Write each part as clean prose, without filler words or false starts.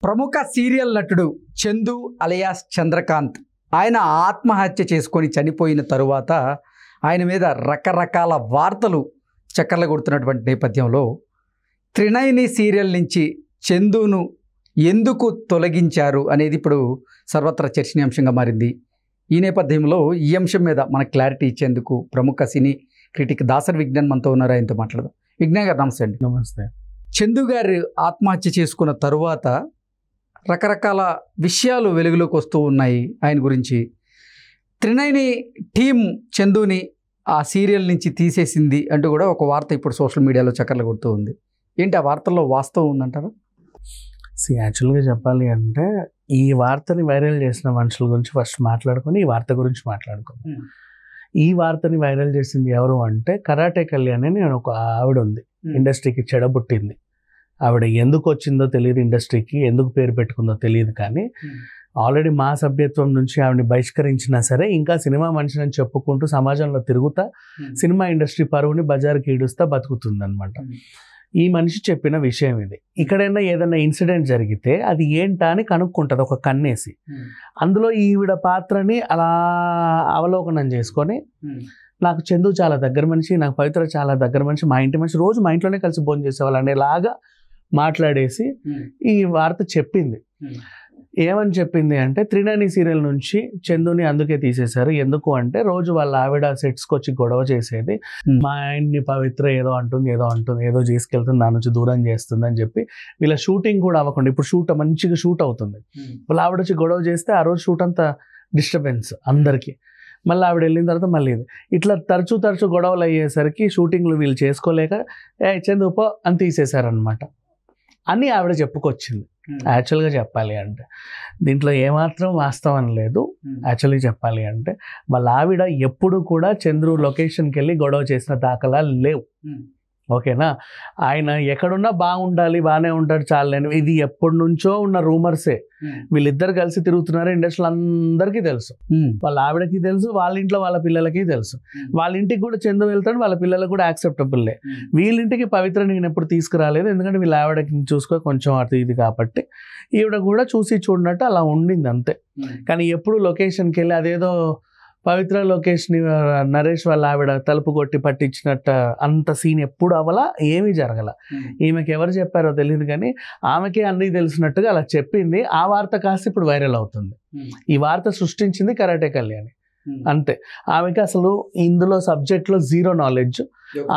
ప్రముఖ సీరియల్ నటుడు చందు అలియాస్ చంద్రకాంత్ ఆయన ఆత్మహత్య చేసుకొని చనిపోయిన తరువాత ఆయన మీద రకరకాల వార్తలు చక్కర్లు కొడుతున్నటువంటి నేపథ్యంలో త్రినయని సీరియల్ నుంచి చందును ఎందుకు తొలగించారు అనేది ఇప్పుడు సర్వత్రా చర్చనీయాంశంగా మారింది. ఈ నేపథ్యంలో ఈ అంశం మీద మనకు క్లారిటీ ఇచ్చేందుకు ప్రముఖ సినీ క్రిటిక్ దాసరి విజ్ఞాన్ మనతో ఉన్నారు. ఆయనతో మాట్లాడదాం. విజ్ఞాన్ గారు నమస్తే అండి. నమస్తే. చందు గారు ఆత్మహత్య చేసుకున్న తరువాత రకరకాల విషయాలు వెలుగులోకి వస్తూ ఉన్నాయి ఆయన గురించి. త్రినయని టీం చందుని ఆ సీరియల్ నుంచి తీసేసింది అంటూ కూడా ఒక వార్త ఇప్పుడు సోషల్ మీడియాలో చక్కర్లు కొడుతూ ఉంది. ఏంటి ఆ వార్తల్లో వాస్తవం ఉందంటారా? యాక్చువల్గా చెప్పాలి అంటే ఈ వార్తని వైరల్ చేసిన మనుషుల గురించి ఫస్ట్ మాట్లాడుకొని ఈ వార్త గురించి మాట్లాడుకుందాం. ఈ వార్తని వైరల్ చేసింది ఎవరు అంటే కరాటే కళ్యాణ్ అని ఒక ఆవిడ ఉంది, ఇండస్ట్రీకి చెడబుట్టింది. ఆవిడ ఎందుకు వచ్చిందో తెలియదు, ఇండస్ట్రీకి ఎందుకు పేరు పెట్టుకుందో తెలియదు, కానీ ఆల్రెడీ మా సభ్యత్వం నుంచి ఆవిడని బహిష్కరించినా సరే ఇంకా సినిమా మనిషిని అని చెప్పుకుంటూ సమాజంలో తిరుగుతా సినిమా ఇండస్ట్రీ పరువుని బజారుకి ఈడుస్తా బతుకుతుందన్నమాట. ఈ మనిషి చెప్పిన విషయం ఇది. ఇక్కడైనా ఏదైనా ఇన్సిడెంట్ జరిగితే అది ఏంటా అని కనుక్కుంటుంది ఒక కన్నేసి. అందులో ఈవిడ పాత్రని అలా అవలోకనం చేసుకొని నాకు చందు చాలా దగ్గర మనిషి, నాకు పవిత్ర చాలా దగ్గర మనిషి, మా ఇంటి మనిషి, రోజు మా ఇంట్లోనే కలిసి భోజనం చేసేవాళ్ళు అనేలాగా మాట్లాడేసి ఈ వార్త చెప్పింది. ఏమని చెప్పింది అంటే త్రినయని సీరియల్ నుంచి చందుని అందుకే తీసేశారు. ఎందుకు అంటే రోజు వాళ్ళ ఆవిడ సెట్స్కి వచ్చి గొడవ చేసేది, మా ఆయన్ని పవిత్ర ఏదో అంటుంది ఏదో చేసుకెళ్తుంది, నా నుంచి దూరం చేస్తుంది అని చెప్పి వీళ్ళ షూటింగ్ కూడా అవ్వకుండా, ఇప్పుడు మంచిగా షూట్ అవుతుంది, వాళ్ళ ఆవిడ వచ్చి గొడవ చేస్తే ఆ రోజు షూట్ అంతా డిస్టర్బెన్స్ అందరికీ. మళ్ళీ ఆవిడ వెళ్ళిన తర్వాత మళ్ళీ ఇట్లా తరచూ గొడవలు అయ్యేసరికి షూటింగ్లు వీళ్ళు చేసుకోలేక చందు పో అని తీసేశారనమాట అని ఆవిడ చెప్పుకొచ్చింది. యాక్చువల్గా చెప్పాలి అంటే దీంట్లో ఏమాత్రం వాస్తవం లేదు. యాక్చువల్గా చెప్పాలి అంటే వాళ్ళ ఆవిడ ఎప్పుడు కూడా చంద్రు లొకేషన్కి వెళ్ళి గొడవ చేసిన దాఖలాలు లేవు. ఓకేనా? ఆయన ఎక్కడున్నా బాగుండాలి, బాగానే ఉంటాడు చాలని, ఇది ఎప్పటి నుంచో ఉన్న రూమర్సే. వీళ్ళిద్దరు కలిసి తిరుగుతున్నారు, ఇండస్ట్రీలో అందరికీ తెలుసు, వాళ్ళ ఆవిడకి తెలుసు, వాళ్ళ ఇంట్లో వాళ్ళ పిల్లలకి తెలుసు. వాళ్ళ ఇంటికి కూడా చందు వెళ్తాడు, వాళ్ళ పిల్లలకు కూడా యాక్సెప్టబుల్లే. వీళ్ళింటికి పవిత్ర నేను ఎప్పుడు తీసుకురాలేదు, ఎందుకంటే వీళ్ళ ఆవిడకి చూసుకో కొంచెం అటు ఇది కాబట్టి ఈవిడ కూడా చూసి చూడనట్టు అలా ఉండింది అంతే. కానీ ఎప్పుడు లొకేషన్కి వెళ్ళి అదేదో పవిత్ర లొకేషన్ నరేష్ వాళ్ళ ఆవిడ తలుపు కొట్టి పట్టించినట్ట అంత సీన్ ఎప్పుడు అవ్వలా, ఏమీ జరగల. ఈమెకి ఎవరు చెప్పారో తెలియదు కానీ ఆమెకే అన్నీ తెలిసినట్టుగా అలా చెప్పింది. ఆ వార్త కాస్త ఇప్పుడు వైరల్ అవుతుంది. ఈ వార్త సృష్టించింది కరాటే కళ్యాణ్ అంతే. ఆమెకి అసలు ఇందులో సబ్జెక్ట్లో జీరో నాలెడ్జ్.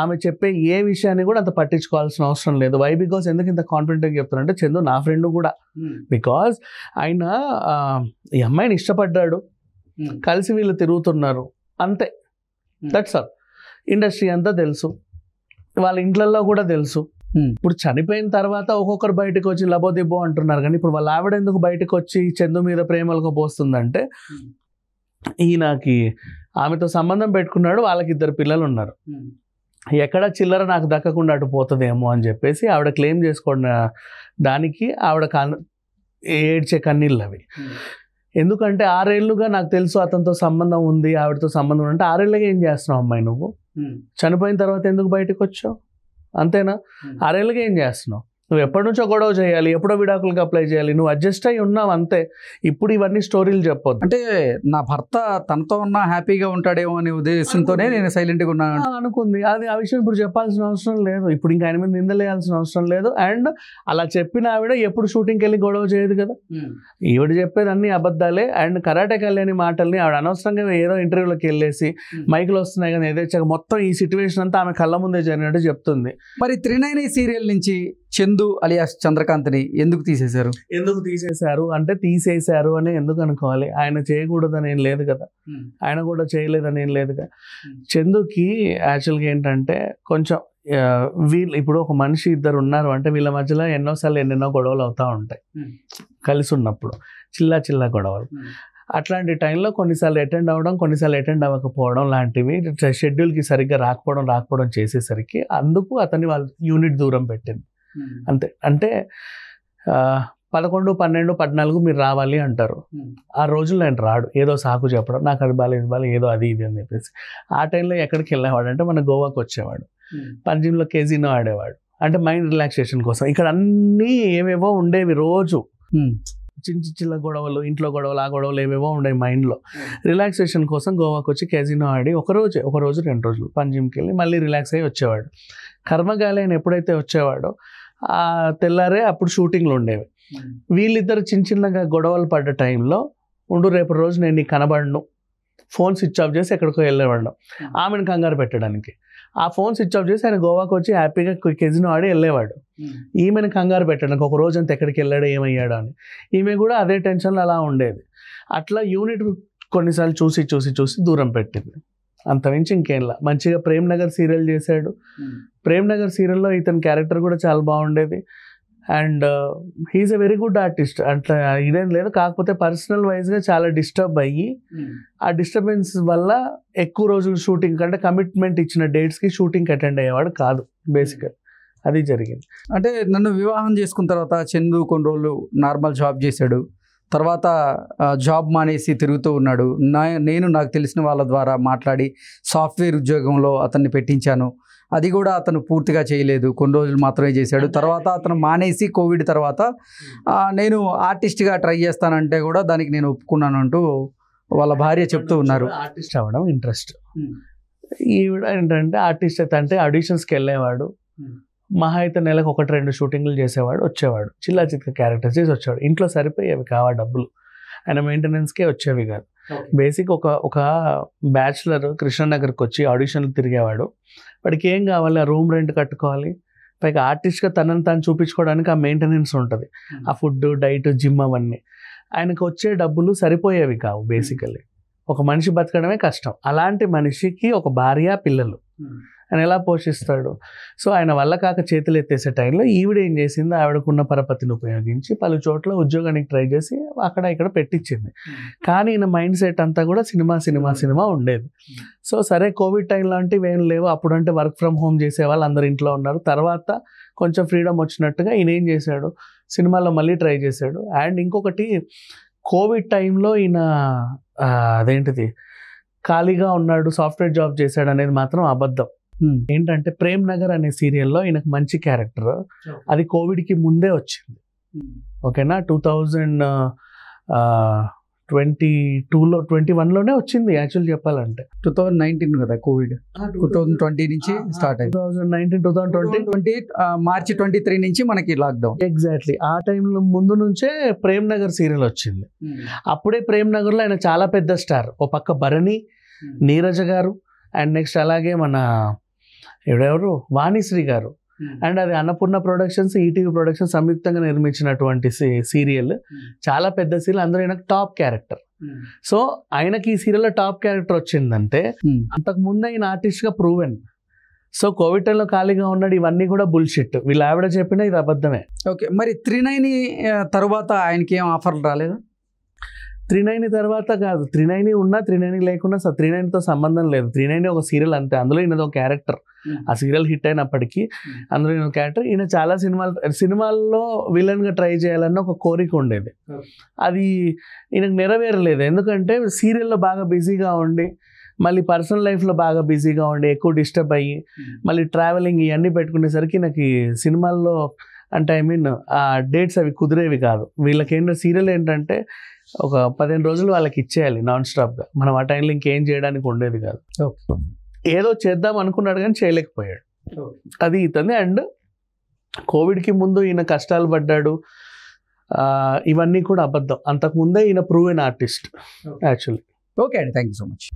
ఆమె చెప్పే ఏ విషయాన్ని కూడా అంత పట్టించుకోవాల్సిన అవసరం లేదు. వై? బికాస్ ఎందుకు ఇంత కాన్ఫిడెంట్గా చెప్తానంటే చందు నా ఫ్రెండ్ కూడా. బికాజ్ ఆయన ఈ అమ్మాయిని ఇష్టపడ్డాడు, కలిసి వీళ్ళు తిరుగుతున్నారు అంతే. That's all. ఇండస్ట్రీ అంతా తెలుసు, వాళ్ళ ఇంట్లలో కూడా తెలుసు. ఇప్పుడు చనిపోయిన తర్వాత ఒక్కొక్కరు బయటకు వచ్చి లబోదిబ్బో అంటున్నారు, కానీ ఇప్పుడు వాళ్ళ ఆవిడ ఎందుకు బయటకు వచ్చి చందు మీద ప్రేమలకు పోస్తుందంటే ఈయనకి ఆమెతో సంబంధం పెట్టుకున్నాడు, వాళ్ళకి 2 పిల్లలు ఉన్నారు, ఎక్కడ చిల్లర నాకు దక్కకుండా అటు పోతుందేమో అని చెప్పేసి ఆవిడ క్లెయిమ్ చేసుకున్న దానికి ఆవిడ ఏడ్చే కన్నీళ్ళు అవి. ఎందుకంటే 6 ఏళ్ళుగా నాకు తెలుసు అతనితో సంబంధం ఉంది, ఆవిడతో సంబంధం అంటే 6 ఏళ్ళగా ఏం చేస్తున్నావు అమ్మాయి నువ్వు? చనిపోయిన తర్వాత ఎందుకు బయటకు వచ్చావు? అంతేనా? 6 ఏళ్ళగా ఏం చేస్తున్నావు? నువ్వు ఎప్పటి నుంచో గొడవ చేయాలి, ఎప్పుడో విడాకులకు అప్లై చేయాలి, నువ్వు అడ్జస్ట్ అయ్యి ఉన్నావు అంతే. ఇప్పుడు ఇవన్నీ స్టోరీలు చెప్పొద్దు. అంటే నా భర్త తనతో ఉన్నా హ్యాపీగా ఉంటాడేమో అనే ఉద్దేశంతోనే నేను సైలెంట్గా ఉన్నాను అనుకుంది. అది ఆ విషయం ఇప్పుడు చెప్పాల్సిన అవసరం లేదు, ఇప్పుడు ఇంకా ఆయన మీద నిందలేయాల్సిన అవసరం లేదు. అండ్ అలా చెప్పిన ఆవిడ ఎప్పుడు షూటింగ్కి వెళ్ళి గొడవ చేయదు కదా. ఈవిడ చెప్పేది అన్ని అబద్ధాలే. అండ్ కరాటే కళ్యాణి మాటల్ని ఆవిడ అనవసరంగా ఏదో ఇంటర్వ్యూలోకి వెళ్ళేసి మైకులు వస్తున్నాయి కానీ ఏదో మొత్తం ఈ సిచ్యువేషన్ అంతా ఆమె కళ్ళ ముందే జరిగినట్టు చెప్తుంది. మరి త్రినయని సీరియల్ నుంచి చందు అలియాస్ చంద్రకాంత్ని ఎందుకు తీసేశారు? అంటే తీసేశారు అని ఎందుకు అనుకోవాలి? ఆయన చేయకూడదని ఏం లేదు కదా, ఆయన కూడా చేయలేదని ఏం లేదు కదా. చందుకి యాక్చువల్గా ఏంటంటే కొంచెం వీళ్ళు ఇప్పుడు ఒక మనిషి 2 ఉన్నారు అంటే వీళ్ళ మధ్యలో ఎన్నో గొడవలు అవుతూ ఉంటాయి కలిసి ఉన్నప్పుడు, చిల్లా గొడవలు. అట్లాంటి టైంలో కొన్నిసార్లు అటెండ్ అవ్వడం, కొన్నిసార్లు అటెండ్ అవ్వకపోవడం లాంటివి, షెడ్యూల్కి సరిగ్గా రాకపోవడం చేసేసరికి అందుకు అతన్ని వాళ్ళ యూనిట్ దూరం పెట్టింది అంతే. అంటే 11, 12, 14 మీరు రావాలి అంటారు. ఆ రోజుల్లో ఆయన రాడు, ఏదో సాకు చెప్పడం, నాకు అది బాగాలేదు ఏదో అది ఇది అని చెప్పేసి. ఆ టైంలో ఎక్కడికి వెళ్ళేవాడు అంటే మన గోవాకి వచ్చేవాడు, పంజిమ్లో కేజీనో ఆడేవాడు, అంటే మైండ్ రిలాక్సేషన్ కోసం. ఇక్కడ అన్నీ ఏవేవో ఉండేవి రోజు. చిన్న చిన్న గొడవలు, ఇంట్లో గొడవలు, ఆ గొడవలు ఏవేవో ఉండే మైండ్లో. రిలాక్సేషన్ కోసం గోవాకి వచ్చి క్యాజినో ఆడి ఒక రోజు 2 రోజులు పంజిమ్కి వెళ్ళి మళ్ళీ రిలాక్స్ అయ్యి వచ్చేవాడు. కర్మగాలి అని ఎప్పుడైతే వచ్చేవాడో ఆ తెల్లారే అప్పుడు షూటింగ్లు ఉండేవి. వీళ్ళిద్దరు చిన్న చిన్నగా గొడవలు పడ్డ టైంలో రేపు రోజు నేను నీకు కనబడను, ఫోన్ స్విచ్ ఆఫ్ చేసి ఎక్కడికో వెళ్ళేవాడు ఆమెను కంగారు పెట్టడానికి. ఆ ఫోన్ స్విచ్ ఆఫ్ చేసి ఆయన గోవాకి వచ్చి హ్యాపీగా కెజినో ఆడి వెళ్ళేవాడు. ఈమెను కంగారు పెట్టడానికి ఒక రోజు అంతా ఎక్కడికి వెళ్ళాడు, ఏమయ్యాడు అని. ఈమె కూడా అదే టెన్షన్లో అలా ఉండేది. అట్లా యూనిట్ కొన్నిసార్లు చూసి దూరం పెట్టింది. అంతమించి ఇంకేంలా. మంచిగా ప్రేమ్ నగర్ సీరియల్ చేశాడు. ప్రేమ్ నగర్ సీరియల్లో ఇతని క్యారెక్టర్ కూడా చాలా బాగుండేది. And he's a very good artist. అట్లా ఇదేం లేదు, కాకపోతే పర్సనల్ వైజ్గా చాలా డిస్టర్బ్ అయ్యి ఆ డిస్టర్బెన్స్ వల్ల ఎక్కువ రోజులు షూటింగ్ కంటే కమిట్మెంట్ ఇచ్చిన డేట్స్కి షూటింగ్కి అటెండ్ అయ్యేవాడు కాదు బేసిక్గా. అది జరిగింది. అంటే నన్ను వివాహం చేసుకున్న తర్వాత చందు కొన్ని రోజులు నార్మల్ జాబ్ చేశాడు. తర్వాత జాబ్ మానేసి తిరుగుతూ ఉన్నాడు. నాకు తెలిసిన వాళ్ళ ద్వారా మాట్లాడి సాఫ్ట్వేర్ ఉద్యోగంలో అతన్ని పెట్టించాను. అది కూడా అతను పూర్తిగా చేయలేదు, కొన్ని రోజులు మాత్రమే చేశాడు. తర్వాత అతను మానేసి కోవిడ్ తర్వాత నేను ఆర్టిస్ట్గా ట్రై చేస్తానంటే కూడా దానికి నేను ఒప్పుకున్నాను అంటూ వాళ్ళ భార్య చెప్తూ ఉన్నారు. ఆర్టిస్ట్ అవ్వడం ఇంట్రెస్ట్. ఈవిడ ఏంటంటే ఆర్టిస్ట్ అయితే అంటే ఆడిషన్స్కి వెళ్ళేవాడు. మహా అయితే నెలకు 1-2 షూటింగ్లు చేసేవాడు, వచ్చేవాడు. చిల్లా చిత్క క్యారెక్టర్స్ చేసి వచ్చేవాడు. ఇంట్లో సరిపోయేవి కావా డబ్బులు, ఆయన మెయింటెనెన్స్కే వచ్చేవి కాదు. బేసిక్ ఒక బ్యాచులర్ కృష్ణనగర్కి వచ్చి ఆడిషన్లు తిరిగేవాడు. వాడికి ఏం కావాలి, ఆ రూమ్ రెంట్ కట్టుకోవాలి, పైగా ఆర్టిస్ట్గా తనని తాను చూపించుకోవడానికి ఆ మెయింటెనెన్స్ ఉంటుంది, ఆ ఫుడ్, డైట్, జిమ్ అవన్నీ. ఆయనకు వచ్చే డబ్బులు సరిపోయేవి కావు. బేసికలీ ఒక మనిషి బతకడమే కష్టం. అలాంటి మనిషికి ఒక భార్య, పిల్లలు, ఆయన ఎలా పోషిస్తాడు? సో ఆయన వల్ల కాక చేతులు ఎత్తేసే టైంలో ఈవిడ ఏం చేసింది, ఆవిడకున్న పరపతిని ఉపయోగించి పలు చోట్ల ఉద్యోగానికి ట్రై చేసి అక్కడ ఇక్కడ పెట్టించింది. కానీ ఈయన మైండ్ సెట్ అంతా కూడా సినిమా ఉండేది. సో సరే కోవిడ్ టైం లాంటివి ఏం లేవు, అప్పుడంటే వర్క్ ఫ్రమ్ హోమ్ చేసే వాళ్ళు అందరు ఇంట్లో ఉన్నారు. తర్వాత కొంచెం ఫ్రీడమ్ వచ్చినట్టుగా ఈయన ఏం చేశాడు, సినిమాలో మళ్ళీ ట్రై చేశాడు. అండ్ ఇంకొకటి, కోవిడ్ టైంలో ఈయన అదేంటిది ఖాళీగా ఉన్నాడు, సాఫ్ట్వేర్ జాబ్ చేశాడు అనేది మాత్రం అబద్ధం. ఏంటంటే ప్రేమ్ నగర్ అనే సీరియల్లో ఈయనకు మంచి క్యారెక్టర్, అది కోవిడ్కి ముందే వచ్చింది. ఓకేనా, 2021లోనే వచ్చింది యాక్చువల్ చెప్పాలంటే. 2019 కదా కోవిడ్, 2020 నుంచి స్టార్ట్ అయింది. 2020 మార్చి 23 నుంచి మనకి లాక్డౌన్. ఎగ్జాక్ట్లీ ఆ టైంలో ముందు నుంచే ప్రేమ్ నగర్ సీరియల్ వచ్చింది. అప్పుడే ప్రేమ్ నగర్లో ఆయన చాలా పెద్ద స్టార్. ఓ పక్క భరణి, నీరజ గారు, అండ్ నెక్స్ట్ అలాగే మన ఎవరెవరు వాణిశ్రీ గారు. అండ్ అది అన్నపూర్ణ ప్రొడక్షన్స్, ఈటీవీ ప్రొడక్షన్స్ సంయుక్తంగా నిర్మించినటువంటి సీరియల్, చాలా పెద్ద సీరియల్. అందులో ఆయనకు టాప్ క్యారెక్టర్. సో ఆయనకి ఈ సీరియల్లో టాప్ క్యారెక్టర్ వచ్చిందంటే అంతకు ముందు ఆయన ఆర్టిస్ట్గా ప్రూవెన్. సో కోవిడ్ టైంలో ఖాళీగా ఉన్నాడు, ఇవన్నీ కూడా బుల్షిట్. వీళ్ళు ఆవిడ చెప్పినా ఇది అబద్ధమే. ఓకే, మరి 39 తర్వాత ఆయనకి ఏం ఆఫర్లు రాలేదు? 39 తర్వాత కాదు, 39 ఉన్నా 39 లేకున్నా 39తో సంబంధం లేదు. 39 ఒక సీరియల్ అంతే, అందులో ఈయనది ఒక క్యారెక్టర్. ఆ సీరియల్ హిట్ అయినప్పటికీ అందులో ఈయన క్యారెక్టర్. ఈయన చాలా సినిమాల్లో విలన్గా ట్రై చేయాలన్న ఒక కోరిక ఉండేది, అది ఈయనకు నెరవేరలేదు. ఎందుకంటే సీరియల్లో బాగా బిజీగా ఉండి, మళ్ళీ పర్సనల్ లైఫ్లో బాగా బిజీగా ఉండి, ఎక్కువ డిస్టర్బ్ అయ్యి, మళ్ళీ ట్రావెలింగ్ ఇవన్నీ పెట్టుకునేసరికి నాకు సినిమాల్లో అంటే ఆ డేట్స్ అవి కుదిరేవి కాదు. వీళ్ళకి ఏంటంటే సీరియల్ ఏంటంటే ఒక 15 రోజులు వాళ్ళకి ఇచ్చేయాలి నాన్ స్టాప్గా. మనం ఆ టైంలో ఇంకేం చేయడానికి ఉండేది కాదు. ఏదో చేద్దాం అనుకున్నాడు కానీ చేయలేకపోయాడు, అది ఇతనే. అండ్ కోవిడ్కి ముందు ఈయన కష్టాలు పడ్డాడు, ఇవన్నీ కూడా అబద్ధం. అంతకుముందే ఈయన ప్రూవెన్ ఆర్టిస్ట్ యాక్చువల్లీ. ఓకే అండి, థ్యాంక్ యూ సో మచ్.